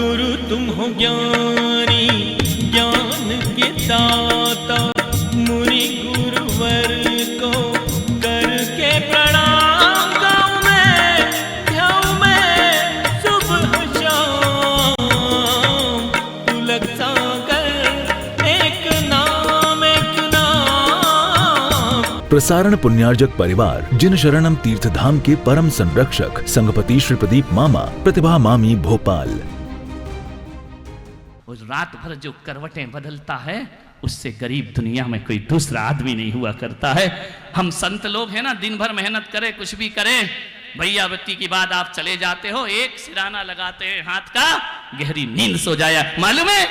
गुरु तुम हो ज्ञानी ज्ञान के दाता, मुनि गुरुवर को करके प्रणाम गाऊं मैं सुबह शाम। पुलक सागर एक नाम प्रसारण पुण्यार्जक परिवार जिन शरणम तीर्थ धाम के परम संरक्षक संघपति श्री प्रदीप मामा, प्रतिभा मामी, भोपाल। उस रात भर जो करवटें बदलता है उससे गरीब दुनिया में कोई दूसरा आदमी नहीं हुआ करता है। हम संत लोग हैं ना, दिन भर मेहनत करें, कुछ भी करें, भैया बत्ती की बाद आप चले जाते हो, एक सिराना लगाते हैं हाथ का, गहरी नींद सो जाया। मालूम है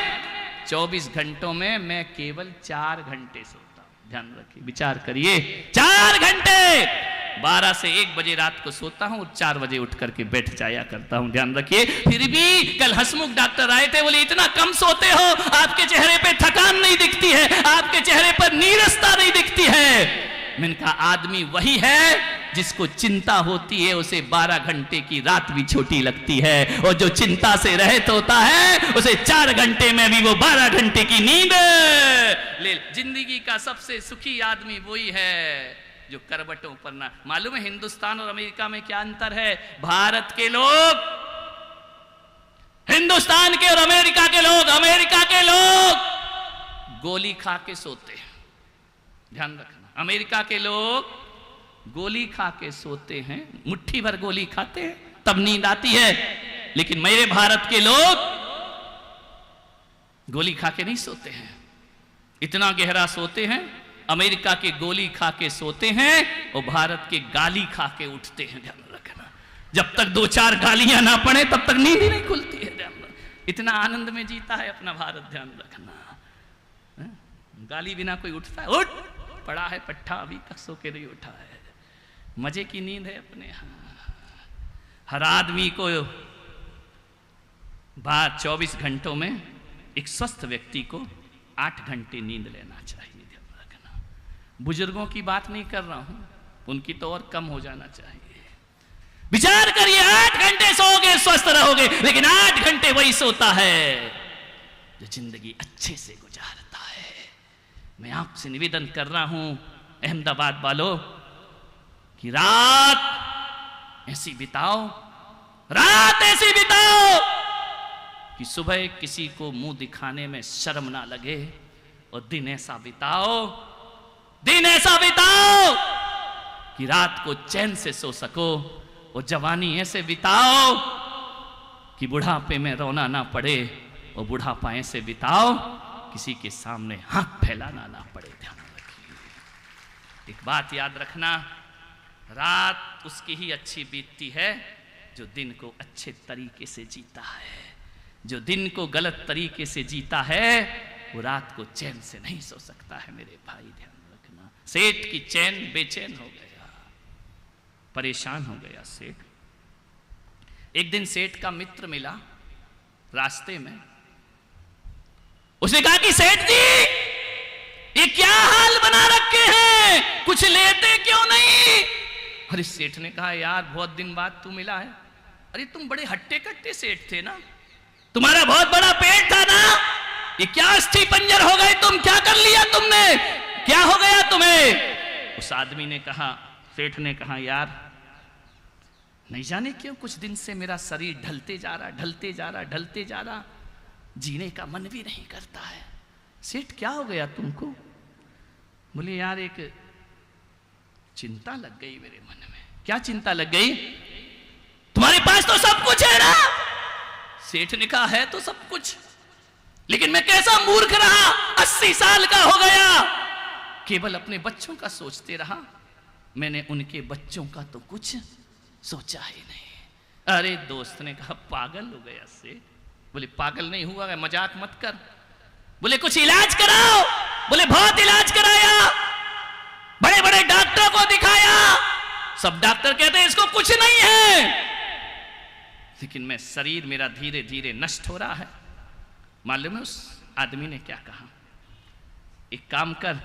24 घंटों में मैं केवल 4 घंटे सोता हूं। ध्यान रखिए, विचार करिए, 4 घंटे। 12 से 1 बजे रात को सोता हूं और 4 बजे उठ करके बैठ जाया करता हूं। ध्यान रखिए। फिर भी कल हसमुख डॉक्टर आए थे, बोले इतना कम सोते हो, आपके चेहरे पे थकान नहीं दिखती है, आपके चेहरे पर नीरसता नहीं दिखती है। मैंने कहा आदमी वही है जिसको चिंता होती है, उसे 12 घंटे की रात भी छोटी लगती है, और जो चिंता से रहित होता है उसे 4 घंटे में भी वो 12 घंटे की नींद ले। जिंदगी का सबसे सुखी आदमी वही है जो करवटों पर ना। मालूम है हिंदुस्तान और अमेरिका में क्या अंतर है? भारत के लोग हिंदुस्तान के और अमेरिका के लोग गोली खा के सोते हैं। ध्यान रखना, अमेरिका के लोग गोली खा के सोते हैं, मुट्ठी भर गोली खाते हैं तब नींद आती है, लेकिन मेरे भारत के लोग गोली खा के नहीं सोते हैं, इतना गहरा सोते हैं। अमेरिका के गोली खा के सोते हैं और भारत के गाली खा के उठते हैं। ध्यान रखना, जब तक 2-4 गालियां ना पड़े तब तक नींद ही नहीं खुलती है। ध्यान रखना, इतना आनंद में जीता है अपना भारत। ध्यान रखना, गाली बिना कोई उठता है? उठ पड़ा है पट्टा, अभी तक सो के नहीं उठा है। मजे की नींद है अपने यहाँ। हर आदमी को 24 घंटों में, एक स्वस्थ व्यक्ति को 8 घंटे नींद लेना चाहिए। बुजुर्गों की बात नहीं कर रहा हूं, उनकी तो और कम हो जाना चाहिए। विचार करिए, 8 घंटे सोओगे स्वस्थ रहोगे, लेकिन 8 घंटे वही सोता है जो जिंदगी अच्छे से गुजारता है। मैं आपसे निवेदन कर रहा हूं अहमदाबाद वालों कि रात ऐसी बिताओ कि सुबह किसी को मुंह दिखाने में शर्म ना लगे, और दिन ऐसा बिताओ कि रात को चैन से सो सको, और जवानी ऐसे बिताओ कि बुढ़ापे में रोना ना पड़े, और बुढ़ापा ऐसे बिताओ किसी के सामने हाथ फैलाना ना पड़े। ध्यान रखिए, एक बात याद रखना, रात उसकी ही अच्छी बीतती है जो दिन को अच्छे तरीके से जीता है। जो दिन को गलत तरीके से जीता है वो रात को चैन से नहीं सो सकता है। मेरे भाई ध्यान रखना, सेठ की चैन बेचैन हो गया, परेशान हो गया सेठ। एक दिन सेठ का मित्र मिला रास्ते में, उसने कहा कि सेठ जी ये क्या हाल बना रखे हैं, कुछ लेते क्यों नहीं? अरे सेठ ने कहा यार बहुत दिन बाद तू मिला है, अरे तुम बड़े हट्टे कट्टे सेठ थे ना, तुम्हारा बहुत बड़ा पेट था ना, ये क्या अस्थि पंजर हो गए तुम, क्या कर लिया तुमने, क्या हो गया तुम्हें? उस आदमी ने कहा, सेठ ने कहा यार नहीं जाने क्यों कुछ दिन से मेरा शरीर ढलते जा रहा, जीने का मन भी नहीं करता है। सेठ क्या हो गया तुमको? बोले यार एक चिंता लग गई मेरे मन में। क्या चिंता लग गई? तुम्हारे पास तो सब कुछ है ना? सेठ ने कहा है तो सब कुछ, लेकिन मैं कैसा मूर्ख रहा, 80 साल का हो गया, केवल अपने बच्चों का सोचते रहा, मैंने उनके बच्चों का तो कुछ सोचा ही नहीं। अरे दोस्त ने कहा पागल हो गया सेठ। बोले पागल नहीं हुआ, मजाक मत कर। बोले कुछ इलाज कराओ। बोले बहुत इलाज कराया, बड़े बड़े डॉक्टरों को दिखाया, सब डॉक्टर कहते हैं इसको कुछ नहीं है, लेकिन मैं शरीर मेरा धीरे धीरे नष्ट हो रहा है। मालूम है उस आदमी ने क्या कहा? एक काम कर,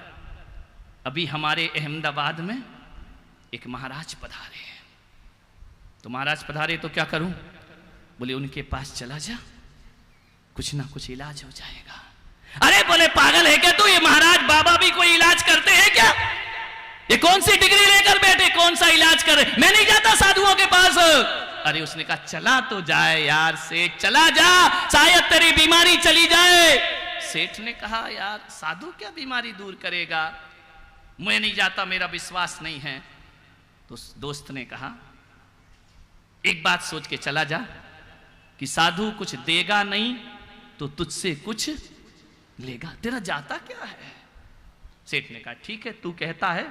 अभी हमारे अहमदाबाद में एक महाराज पधारे हैं, तो महाराज पधारे तो क्या करूं? बोले उनके पास चला जा, कुछ ना कुछ इलाज हो जाएगा। अरे बोले पागल है क्या तू, ये महाराज बाबा भी कोई इलाज करते हैं क्या? ये कौन सी डिग्री लेकर बैठे, कौन सा इलाज कर रहे? मैं नहीं जाता साधुओं के पास। अरे उसने कहा चला तो जाए यार सेठ, चला जा, शायद तेरी बीमारी चली जाए। सेठ ने कहा यार साधु क्या बीमारी दूर करेगा, मैं नहीं जाता, मेरा विश्वास नहीं है। तो दोस्त ने कहा एक बात सोच के चला जा कि साधु कुछ देगा नहीं तो तुझसे कुछ लेगा, तेरा जाता क्या है? सेठ ने कहा ठीक है तू कहता है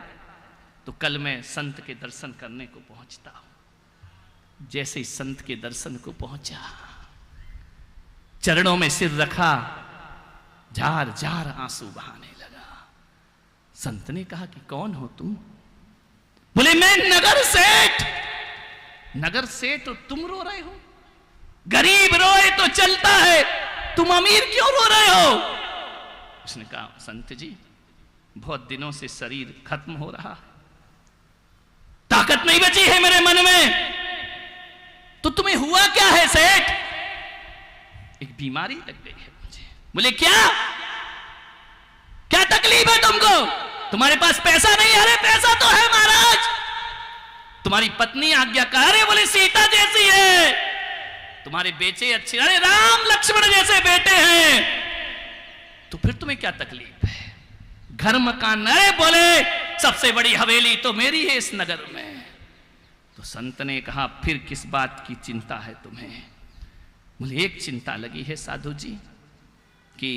तो कल मैं संत के दर्शन करने को पहुंचता हूं। जैसे ही संत के दर्शन को पहुंचा, चरणों में सिर रखा, जार जार आंसू बहाने लगा। संत ने कहा कि कौन हो तुम? बोले मैं नगर सेठ। नगर सेठ और तुम रो रहे हो? गरीब रोए तो चलता है, तुम अमीर क्यों रो रहे हो? उसने कहा संत जी बहुत दिनों से शरीर खत्म हो रहा है, ताकत नहीं बची है मेरे मन में। तो तुम्हें हुआ क्या है सेठ? एक बीमारी लग गई है मुझे। बोले क्या क्या तकलीफ है तुमको? तुम्हारे पास पैसा नहीं? अरे पैसा तो है महाराज। तुम्हारी पत्नी आज्ञाकार है? बोले सीता जैसी है। तुम्हारे बेटे अच्छे, अरे राम लक्ष्मण जैसे बेटे हैं। तो फिर तुम्हें क्या तकलीफ है? घर मकान? अरे बोले सबसे बड़ी हवेली तो मेरी है इस नगर में। तो संत ने कहा फिर किस बात की चिंता है तुम्हें? मुझे एक चिंता लगी है साधु जी कि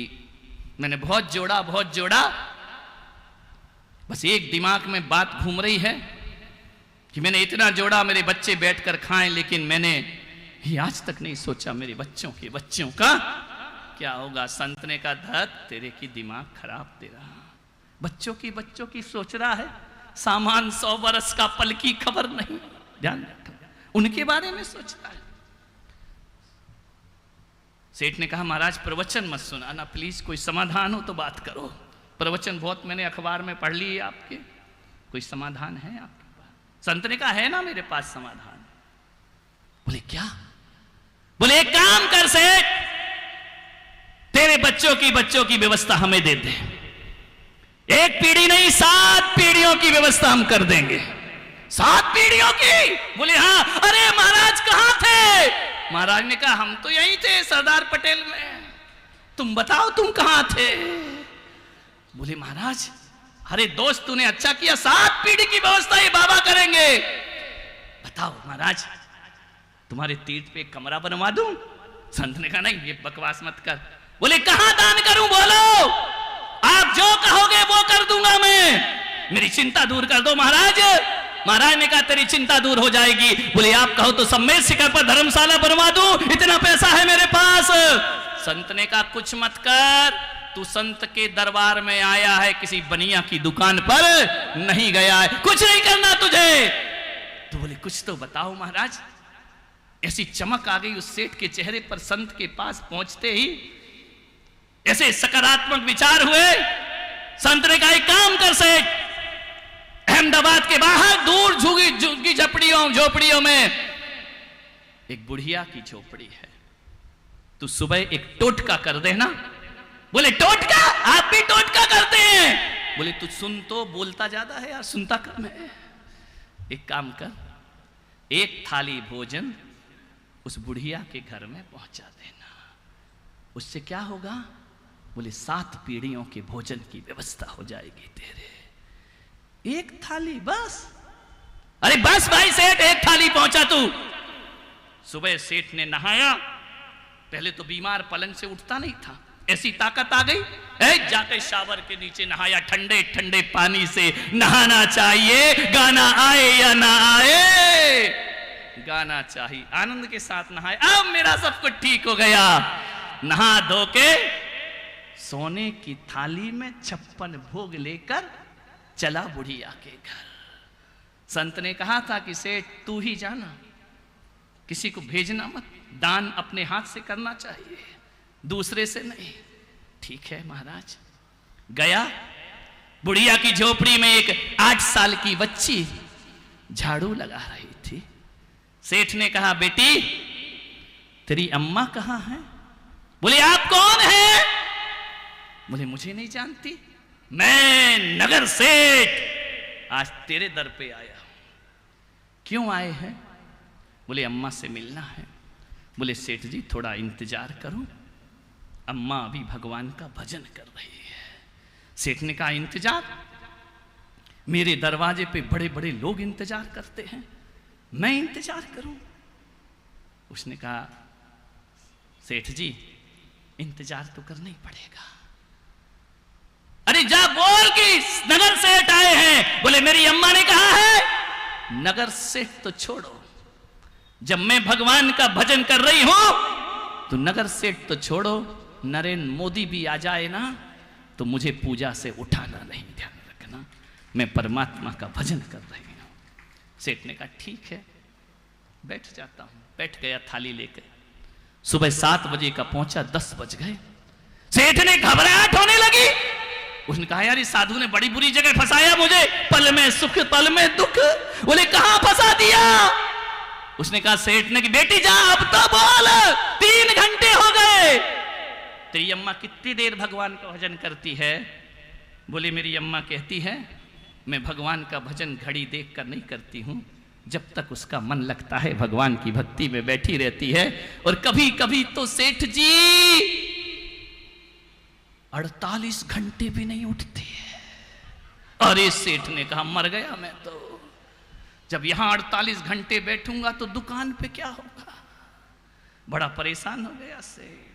मैंने बहुत जोड़ा, बस एक दिमाग में बात घूम रही है कि मैंने इतना जोड़ा मेरे बच्चे बैठकर खाएं, लेकिन मैंने ही आज तक नहीं सोचा मेरे बच्चों का क्या होगा। संत ने कहा धत तेरे की दिमाग खराब तेरा, बच्चों की सोच रहा है, सामान 100 बरस का पल की खबर नहीं, ध्यान रखो उनके बारे में सोचता है। सेठ ने कहा महाराज प्रवचन मत सुनाना प्लीज, कोई समाधान हो तो बात करो। प्रवचन बहुत मैंने अखबार में पढ़ ली है आपके, कोई समाधान है आपके पास? संत ने कहा है ना मेरे पास समाधान। बोले क्या? बोले एक काम कर सेठ, तेरे बच्चों की व्यवस्था हमें दे दे। एक पीढ़ी नहीं 7 पीढ़ियों की व्यवस्था हम कर देंगे। 7 पीढ़ियों की? बोले हाँ। अरे महाराज कहां थे? महाराज ने कहा हम तो यहीं थे सरदार पटेल में, तुम बताओ तुम कहां थे? बोले महाराज अरे दोस्त तूने अच्छा किया, 7 पीढ़ी की व्यवस्था ये बाबा करेंगे। बताओ महाराज तुम्हारे तीर्थ पे कमरा बनवा दूं? संत ने कहा नहीं ये बकवास मत कर। बोले कहां दान करूं? बोलो, आप जो कहोगे वो कर दूंगा मैं, मेरी चिंता दूर कर दो महाराज। महाराज ने कहा तेरी चिंता दूर हो जाएगी। बोले आप कहो तो सम्मेद शिखर पर धर्मशाला बनवा दूं, इतना पैसा है मेरे पास। संत ने कहा कुछ मत कर, तू संत के दरबार में आया है, किसी बनिया की दुकान पर नहीं गया है, कुछ नहीं करना तुझे। तो बोले कुछ तो बताओ महाराज। ऐसी चमक आ गई उस सेठ के चेहरे पर, संत के पास पहुंचते ही ऐसे सकारात्मक विचार हुए। संत ने कहा एक काम कर सेठ, अहमदाबाद के बाहर दूर झुग्गी झोपड़ियों में एक बुढ़िया की झोपड़ी है, तू सुबह एक टोटका कर देना। बोले टोटका? आप भी टोटका करते हैं? बोले तू सुन तो, बोलता ज्यादा है यार, सुनता कम है। एक काम कर, एक थाली भोजन उस बुढ़िया के घर में पहुंचा देना। उससे क्या होगा? बोले 7 पीढ़ियों के भोजन की व्यवस्था हो जाएगी तेरे। एक थाली बस? अरे बस भाई सेठ, एक थाली पहुंचा तू। सुबह सेठ ने नहाया, पहले तो बीमार पलंग से उठता नहीं था, ऐसी ताकत आ गई, जाके शावर के नीचे नहाया, ठंडे ठंडे पानी से नहाना चाहिए, गाना आए या ना आए, गाना चाहिए। आनंद के साथ नहाए, अब मेरा सब कुछ ठीक हो गया। नहा धो के सोने की थाली में 56 भोग लेकर चला बुढ़िया के घर। संत ने कहा था कि सेठ तू ही जाना, किसी को भेजना मत, दान अपने हाथ से करना चाहिए, दूसरे से नहीं। ठीक है महाराज। गया, बुढ़िया की झोपड़ी में एक 8 साल की बच्ची झाड़ू लगा रही थी। सेठ ने कहा बेटी तेरी अम्मा कहाँ है? बोले आप कौन हैं? बोले मुझे नहीं जानती, मैं नगर सेठ आज तेरे दर पे आया हूं। क्यों आए हैं? बोले अम्मा से मिलना है। बोले सेठ जी थोड़ा इंतजार करो, अम्मा अभी भगवान का भजन कर रही है। सेठ ने कहा इंतजार? मेरे दरवाजे पे बड़े बड़े लोग इंतजार करते हैं, मैं इंतजार करूं? उसने कहा सेठ जी इंतजार तो करना ही पड़ेगा। अरे जा बोल कि नगर सेठ आए हैं। बोले मेरी अम्मा ने कहा है। नगर सेठ तो छोड़ो, जब मैं भगवान का भजन कर रही हूं तो नगर सेठ तो छोड़ो, नरेंद्र मोदी भी आ जाए ना तो मुझे पूजा से उठाना नहीं, ध्यान रखना, मैं परमात्मा का भजन कर रही हूं। सेठ ने कहा ठीक है बैठ जाता हूं। बैठ गया थाली लेकर। सुबह 7 बजे का पहुंचा, 10 बज गए। सेठ ने घबराहट होने लगी। उसने कहा यार इस साधु ने बड़ी बुरी जगह फंसाया मुझे, पल में सुख पल में दुख। बोले कहां फंसा दिया? उसने कहा सेठ ने कि बेटी जा अब तो बोल, 3 घंटे हो गए। तेरी अम्मा कितनी देर भगवान का भजन करती है? बोले मेरी अम्मा कहती है मैं भगवान का भजन घड़ी देख कर नहीं करती हूं, जब तक उसका मन लगता है भगवान की भक्ति में बैठी रहती है। और कभी कभी तो सेठ जी 48 घंटे भी नहीं उठती है। अरे सेठ ने कहा मर गया मैं तो, जब यहां 48 घंटे बैठूंगा तो दुकान पे क्या होगा। बड़ा परेशान हो गया सेठ।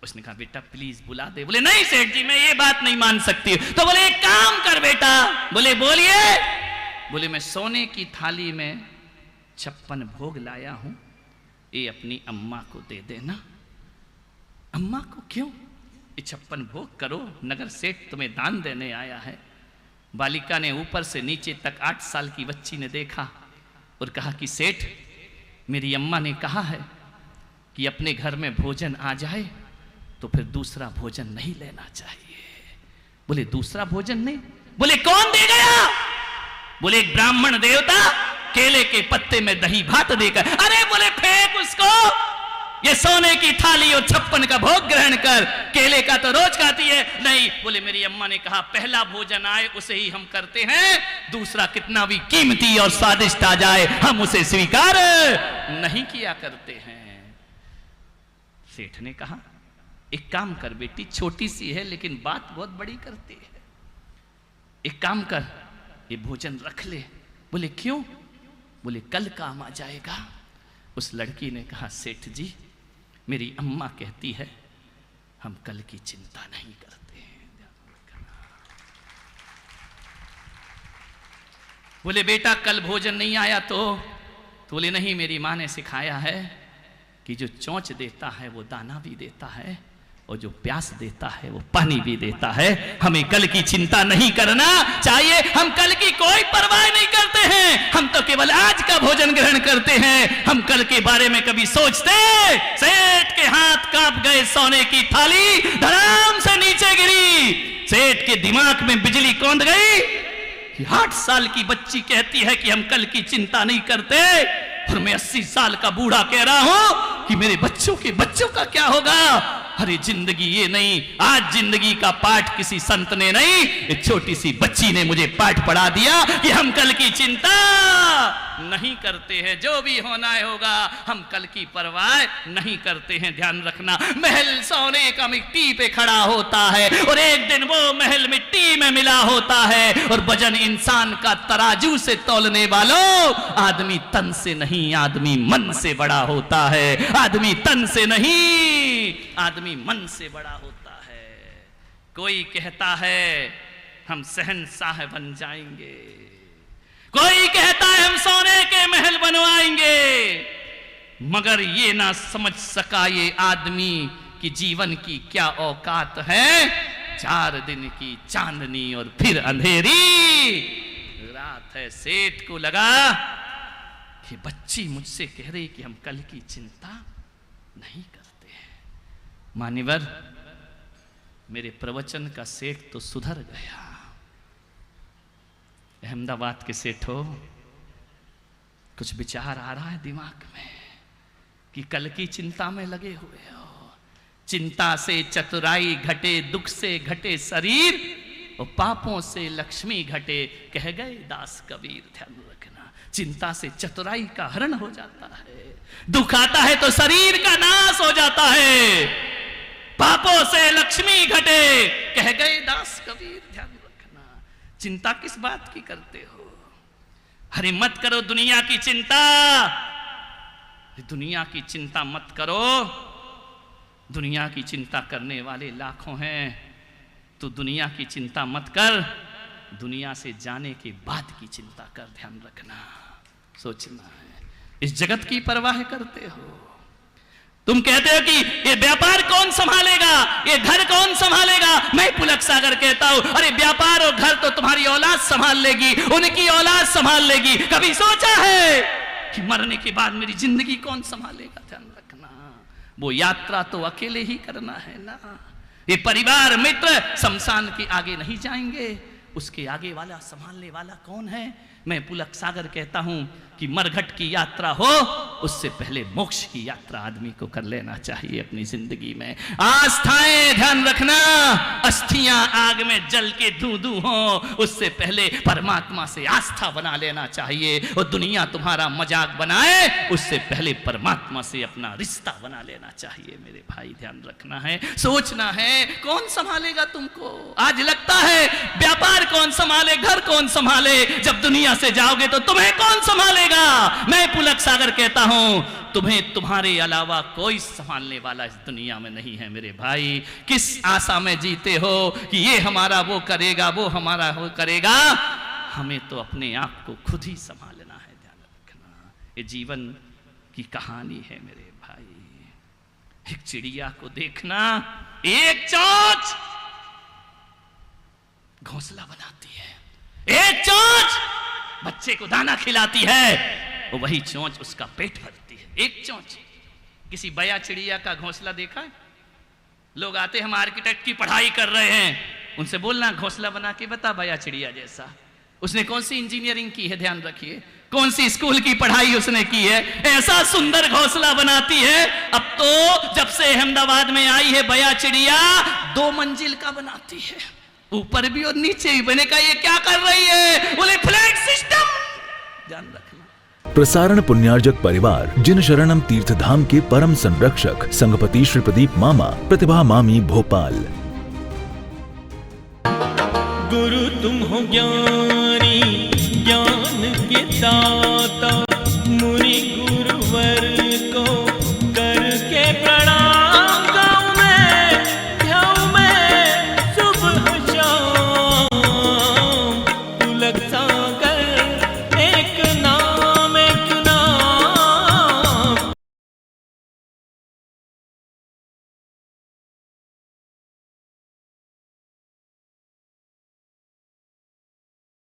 उसने कहा बेटा प्लीज बुला दे। बोले नहीं सेठ जी मैं ये बात नहीं मान सकती। तो बोले एक काम कर बेटा। बोले बोलिए। बोले मैं सोने की थाली में 56 भोग लाया हूं, ये अपनी अम्मा को दे देना। अम्मा को? क्यों? ये 56 भोग करो, नगर सेठ तुम्हें दान देने आया है। बालिका ने ऊपर से नीचे तक 8 साल की बच्ची ने देखा और कहा कि सेठ मेरी अम्मा ने कहा है कि अपने घर में भोजन आ जाए तो फिर दूसरा भोजन नहीं लेना चाहिए। बोले दूसरा भोजन नहीं? बोले कौन दे गया? बोले एक ब्राह्मण देवता केले के पत्ते में दही भात देकर। अरे बोले फेंक उसको, ये सोने की थाली और 56 का भोग ग्रहण कर, केले का तो रोज खाती है। नहीं, बोले मेरी अम्मा ने कहा पहला भोजन आए उसे ही हम करते हैं, दूसरा कितना भी कीमती और स्वादिष्ट आ जाए हम उसे स्वीकार नहीं किया करते हैं। सेठ ने कहा एक काम कर बेटी, छोटी सी है लेकिन बात बहुत बड़ी करती है, एक काम कर ये भोजन रख ले। बोले क्यों? बोले कल काम आ जाएगा। उस लड़की ने कहा सेठ जी मेरी अम्मा कहती है हम कल की चिंता नहीं करते हैं। बोले बेटा कल भोजन नहीं आया तो? बोले नहीं, मेरी माँ ने सिखाया है कि जो चोंच देता है वो दाना भी देता है और जो प्यास देता है वो पानी भी देता है। हमें कल की चिंता नहीं करना चाहिए, हम कल की कोई परवाह नहीं करते हैं, हम तो केवल आज का भोजन ग्रहण करते हैं। हम कल के बारे में कभी सोचते? सेठ के हाथ कांप गए, सोने की थाली धड़ाम से नीचे गिरी। सेठ के दिमाग में बिजली कौंध गई कि 8 साल की बच्ची कहती है कि हम कल की चिंता नहीं करते और मैं 80 साल का बूढ़ा कह रहा हूं कि मेरे बच्चों के बच्चों का क्या होगा। अरे जिंदगी ये नहीं, आज जिंदगी का पाठ किसी संत ने नहीं, एक छोटी सी बच्ची ने मुझे पाठ पढ़ा दिया कि हम कल की चिंता नहीं करते हैं, जो भी होना है होगा, हम कल की परवाह नहीं करते हैं। ध्यान रखना, महल सोने का मिट्टी पे खड़ा होता है और एक दिन वो महल मिट्टी में मिला होता है। और वजन इंसान का तराजू से तौलने वालों, आदमी तन से नहीं आदमी मन से बड़ा होता है। आदमी तन से नहीं आदमी मन से बड़ा होता है। कोई कहता है हम शहंशाह बन जाएंगे, कोई कहता है हम सोने के महल बनवाएंगे, मगर ये ना समझ सका ये आदमी कि जीवन की क्या औकात है। 4 दिन की चांदनी और फिर अंधेरी रात है। सेठ को लगा कि बच्ची मुझसे कह रही कि हम कल की चिंता नहीं करते हैं। मान्यवर, मेरे प्रवचन का सेठ तो सुधर गया। अहमदाबाद के सेठ हो, कुछ विचार आ रहा है दिमाग में कि कल की चिंता में लगे हुए हो। चिंता से चतुराई घटे, दुख से घटे शरीर, और पापों से लक्ष्मी घटे, कह गए दास कबीर। ध्यान रखना, चिंता से चतुराई का हरण हो जाता है, दुख आता है तो शरीर का नाश हो जाता है, पापों से लक्ष्मी घटे, कह गए दास कबीर। ध्यान रखना, चिंता किस बात की करते हो? अरे मत करो दुनिया की चिंता, दुनिया की चिंता मत करो। दुनिया की चिंता करने वाले लाखों हैं, तो दुनिया की चिंता मत कर, दुनिया से जाने के बाद की चिंता कर। ध्यान रखना, सोचना है। इस जगत की परवाह करते हो? तुम कहते हो कि ये व्यापार कौन संभालेगा, ये घर कौन संभालेगा? मैं पुलक सागर कहता हूं, अरे व्यापार और घर तो तुम्हारी औलाद संभाल लेगी, उनकी औलाद संभाल लेगी। कभी सोचा है कि मरने के बाद मेरी जिंदगी कौन संभालेगा? ध्यान रखना, वो यात्रा तो अकेले ही करना है ना। ये परिवार मित्र शमशान के आगे नहीं जाएंगे, उसके आगे वाला संभालने वाला कौन है? मैं पुलक सागर कहता हूं कि मरघट की यात्रा हो, उससे पहले मोक्ष की यात्रा आदमी को कर लेना चाहिए अपनी जिंदगी में। आस्थाएं, ध्यान रखना, अस्थियां आग में जल के धू धू हो, उससे पहले परमात्मा से आस्था बना लेना चाहिए। और दुनिया तुम्हारा मजाक बनाए, उससे पहले परमात्मा से अपना रिश्ता बना लेना चाहिए। मेरे भाई ध्यान रखना है, सोचना है, कौन संभालेगा तुमको? आज लगता है व्यापार कौन संभाले, घर कौन संभाले, जब दुनिया से जाओगे तो तुम्हें कौन संभालेगा? मैं पुलक सागर कहता हूं, तुम्हें तुम्हारे अलावा कोई संभालने वाला इस दुनिया में नहीं है। मेरे भाई, किस आशा में जीते हो कि ये हमारा वो करेगा, वो हमारा वो करेगा? हमें तो अपने आप को खुद ही संभालना है। ध्यान रखना, ये जीवन की कहानी है मेरे भाई। एक चिड़िया को देखना, एक चोंच घोंसला बनाती है, एक चोंच बच्चे को दाना खिलाती है, और वही चोंच उसका पेट भरती है। एक चोंच। किसी बया चिड़िया का घोंसला देखा है? लोग आते, हम आर्किटेक्ट की पढ़ाई कर रहे हैं, उनसे बोलना घोंसला बना के बता बया चिड़िया जैसा। उसने कौन सी इंजीनियरिंग की है? ध्यान रखिए, कौन सी स्कूल की पढ़ाई उसने की है? ऐसा सुंदर घोंसला बनाती है। अब तो जब से अहमदाबाद में आई है बया चिड़िया, 2 मंजिल का बनाती है, ऊपर भी और नीचे भी। बने का ये क्या कर रही है? बोले फ्लैट सिस्टम। ध्यान रखना। प्रसारण पुण्यार्जक परिवार जिन शरणम तीर्थधाम के परम संरक्षक संघपति श्री प्रदीप मामा, प्रतिभा मामी, भोपाल। गुरु तुम हो ज्ञानी, ज्ञान के दाता, मुनि गुरुवर को